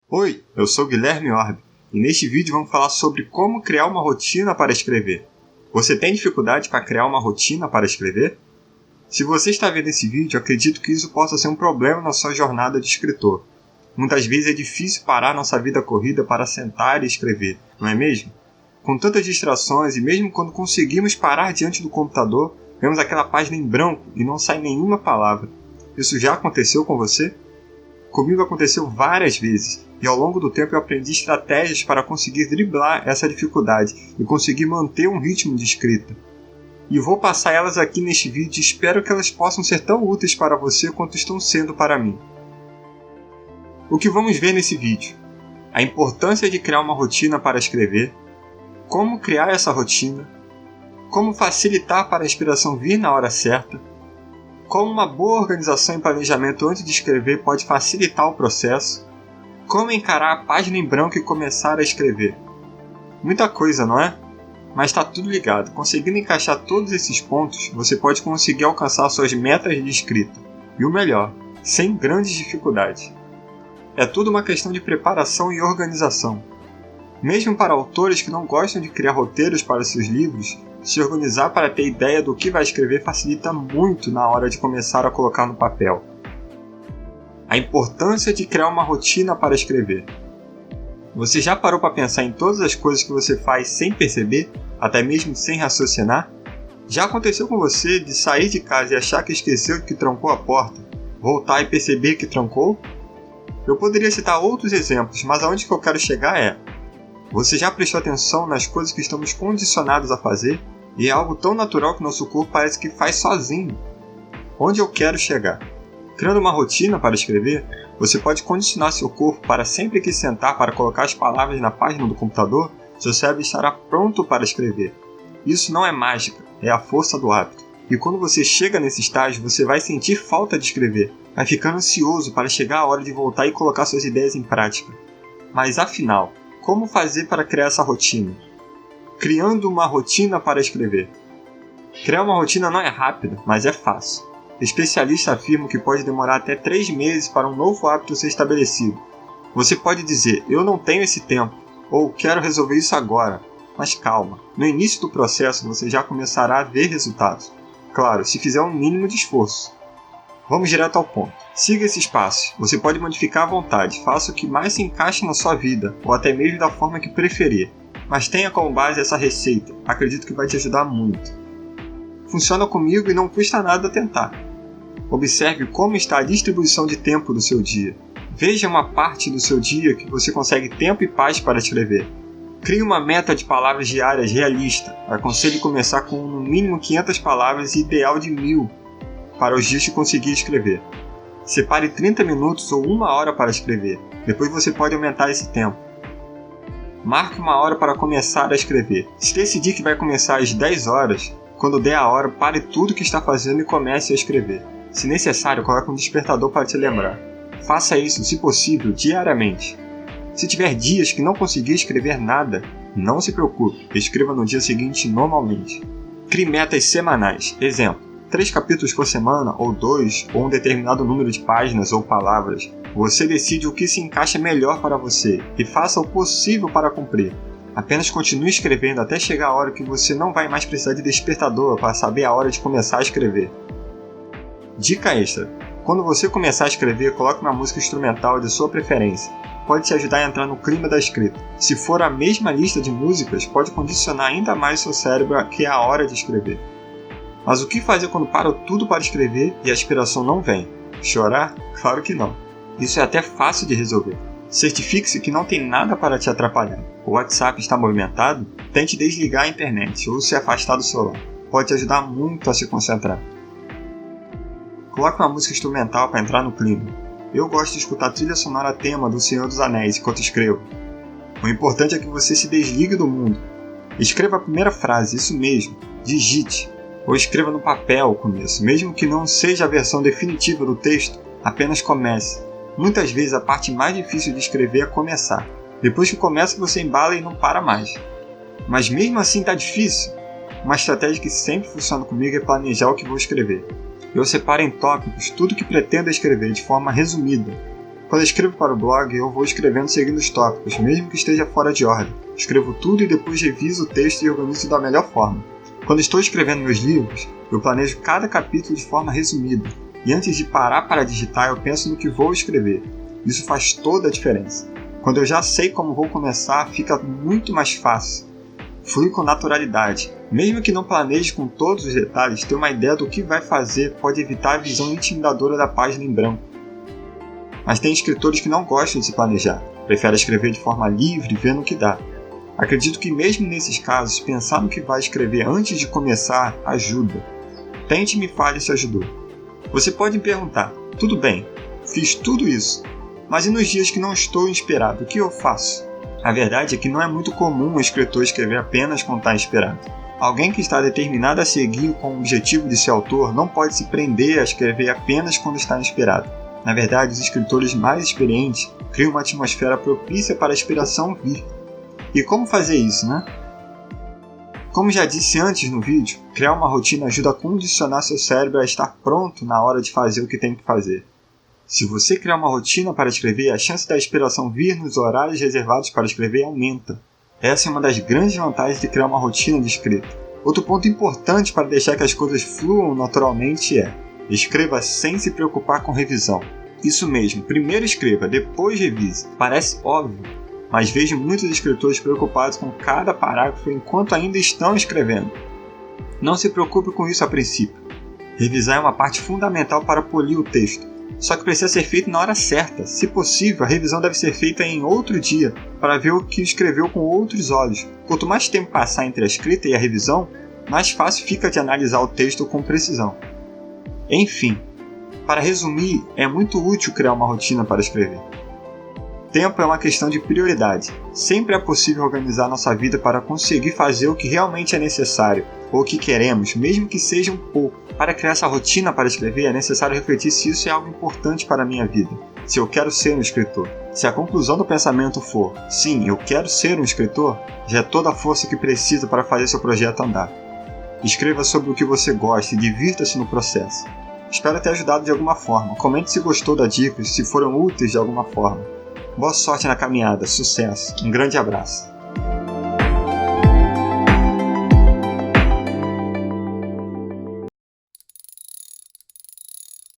Oi, eu sou Guilherme Orbe e neste vídeo vamos falar sobre como criar uma rotina para escrever. Você tem dificuldade para criar uma rotina para escrever? Se você está vendo esse vídeo, acredito que isso possa ser um problema na sua jornada de escritor. Muitas vezes é difícil parar nossa vida corrida para sentar e escrever, não é mesmo? Com tantas distrações e mesmo quando conseguimos parar diante do computador, vemos aquela página em branco e não sai nenhuma palavra. Isso já aconteceu com você? Comigo aconteceu várias vezes, e ao longo do tempo eu aprendi estratégias para conseguir driblar essa dificuldade e conseguir manter um ritmo de escrita. E vou passar elas aqui neste vídeo e espero que elas possam ser tão úteis para você quanto estão sendo para mim. O que vamos ver nesse vídeo? A importância de criar uma rotina para escrever, como criar essa rotina, como facilitar para a inspiração vir na hora certa, como uma boa organização e planejamento antes de escrever pode facilitar o processo, como encarar a página em branco e começar a escrever. Muita coisa, não é? Mas está tudo ligado. Conseguindo encaixar todos esses pontos, você pode conseguir alcançar suas metas de escrita. E o melhor, sem grandes dificuldades. É tudo uma questão de preparação e organização. Mesmo para autores que não gostam de criar roteiros para seus livros, se organizar para ter ideia do que vai escrever facilita muito na hora de começar a colocar no papel. A importância de criar uma rotina para escrever. Você já parou para pensar em todas as coisas que você faz sem perceber, até mesmo sem raciocinar? Já aconteceu com você de sair de casa e achar que esqueceu que trancou a porta, voltar e perceber que trancou? Eu poderia citar outros exemplos, mas aonde que eu quero chegar é: você já prestou atenção nas coisas que estamos condicionados a fazer? E é algo tão natural que nosso corpo parece que faz sozinho. Onde eu quero chegar? Criando uma rotina para escrever, você pode condicionar seu corpo para sempre que sentar para colocar as palavras na página do computador, seu cérebro estará pronto para escrever. Isso não é mágica, é a força do hábito. E quando você chega nesse estágio, você vai sentir falta de escrever, vai ficar ansioso para chegar a hora de voltar e colocar suas ideias em prática. Mas afinal, como fazer para criar essa rotina? Criando uma rotina para escrever. Criar uma rotina não é rápido, mas é fácil. Especialistas afirmam que pode demorar até 3 meses para um novo hábito ser estabelecido. Você pode dizer, eu não tenho esse tempo, ou quero resolver isso agora. Mas calma, no início do processo você já começará a ver resultados. Claro, se fizer um mínimo de esforço. Vamos direto ao ponto. Siga esses passos. Você pode modificar à vontade, faça o que mais se encaixe na sua vida, ou até mesmo da forma que preferir. Mas tenha como base essa receita, acredito que vai te ajudar muito. Funciona comigo e não custa nada tentar. Observe como está a distribuição de tempo do seu dia. Veja uma parte do seu dia que você consegue tempo e paz para escrever. Crie uma meta de palavras diárias realista. Aconselho começar com no mínimo 500 palavras e ideal de 1000 para os dias que conseguir escrever. Separe 30 minutos ou 1 hora para escrever. Depois você pode aumentar esse tempo. Marque 1 hora para começar a escrever. Se decidir que vai começar às 10 horas, quando der a hora, pare tudo o que está fazendo e comece a escrever. Se necessário, coloque um despertador para te lembrar. Faça isso, se possível, diariamente. Se tiver dias que não conseguir escrever nada, não se preocupe, escreva no dia seguinte normalmente. Crie metas semanais. Exemplo, 3 capítulos por semana, ou 2, ou um determinado número de páginas ou palavras. Você decide o que se encaixa melhor para você e faça o possível para cumprir. Apenas continue escrevendo até chegar a hora que você não vai mais precisar de despertador para saber a hora de começar a escrever. Dica extra: quando você começar a escrever, coloque uma música instrumental de sua preferência. Pode te ajudar a entrar no clima da escrita. Se for a mesma lista de músicas, pode condicionar ainda mais seu cérebro a que é a hora de escrever. Mas o que fazer quando paro tudo para escrever e a inspiração não vem? Chorar? Claro que não. Isso é até fácil de resolver. Certifique-se que não tem nada para te atrapalhar. O WhatsApp está movimentado? Tente desligar a internet ou se afastar do celular. Pode te ajudar muito a se concentrar. Coloque uma música instrumental para entrar no clima. Eu gosto de escutar a trilha sonora tema do Senhor dos Anéis enquanto escrevo. O importante é que você se desligue do mundo. Escreva a primeira frase, isso mesmo. Digite. Ou escreva no papel o começo. Mesmo que não seja a versão definitiva do texto, apenas comece. Muitas vezes a parte mais difícil de escrever é começar. Depois que começa, você embala e não para mais. Mas mesmo assim está difícil? Uma estratégia que sempre funciona comigo é planejar o que vou escrever. Eu separo em tópicos tudo que pretendo escrever de forma resumida. Quando escrevo para o blog, eu vou escrevendo seguindo os tópicos, mesmo que esteja fora de ordem. Escrevo tudo e depois reviso o texto e organizo da melhor forma. Quando estou escrevendo meus livros, eu planejo cada capítulo de forma resumida, e antes de parar para digitar, eu penso no que vou escrever. Isso faz toda a diferença. Quando eu já sei como vou começar, fica muito mais fácil. Flui com naturalidade. Mesmo que não planeje com todos os detalhes, ter uma ideia do que vai fazer pode evitar a visão intimidadora da página em branco. Mas tem escritores que não gostam de se planejar, preferem escrever de forma livre, vendo o que dá. Acredito que mesmo nesses casos, pensar no que vai escrever antes de começar ajuda. Tente e me fale se ajudou. Você pode me perguntar, tudo bem, fiz tudo isso, mas e nos dias que não estou inspirado, o que eu faço? A verdade é que não é muito comum um escritor escrever apenas quando está inspirado. Alguém que está determinado a seguir com o objetivo de ser autor não pode se prender a escrever apenas quando está inspirado. Na verdade, os escritores mais experientes criam uma atmosfera propícia para a inspiração vir. E como fazer isso, né? Como já disse antes no vídeo, criar uma rotina ajuda a condicionar seu cérebro a estar pronto na hora de fazer o que tem que fazer. Se você criar uma rotina para escrever, a chance da inspiração vir nos horários reservados para escrever aumenta. Essa é uma das grandes vantagens de criar uma rotina de escrita. Outro ponto importante para deixar que as coisas fluam naturalmente é: escreva sem se preocupar com revisão. Isso mesmo, primeiro escreva, depois revise. Parece óbvio, mas vejo muitos escritores preocupados com cada parágrafo enquanto ainda estão escrevendo. Não se preocupe com isso a princípio. Revisar é uma parte fundamental para polir o texto. Só que precisa ser feito na hora certa. Se possível, a revisão deve ser feita em outro dia, para ver o que escreveu com outros olhos. Quanto mais tempo passar entre a escrita e a revisão, mais fácil fica de analisar o texto com precisão. Enfim, para resumir, é muito útil criar uma rotina para escrever. Tempo é uma questão de prioridade. Sempre é possível organizar nossa vida para conseguir fazer o que realmente é necessário, ou o que queremos, mesmo que seja um pouco. Para criar essa rotina para escrever, é necessário refletir se isso é algo importante para a minha vida, se eu quero ser um escritor. Se a conclusão do pensamento for, sim, eu quero ser um escritor, já é toda a força que precisa para fazer seu projeto andar. Escreva sobre o que você gosta e divirta-se no processo. Espero ter ajudado de alguma forma. Comente se gostou das dicas, se foram úteis de alguma forma. Boa sorte na caminhada, sucesso, um grande abraço.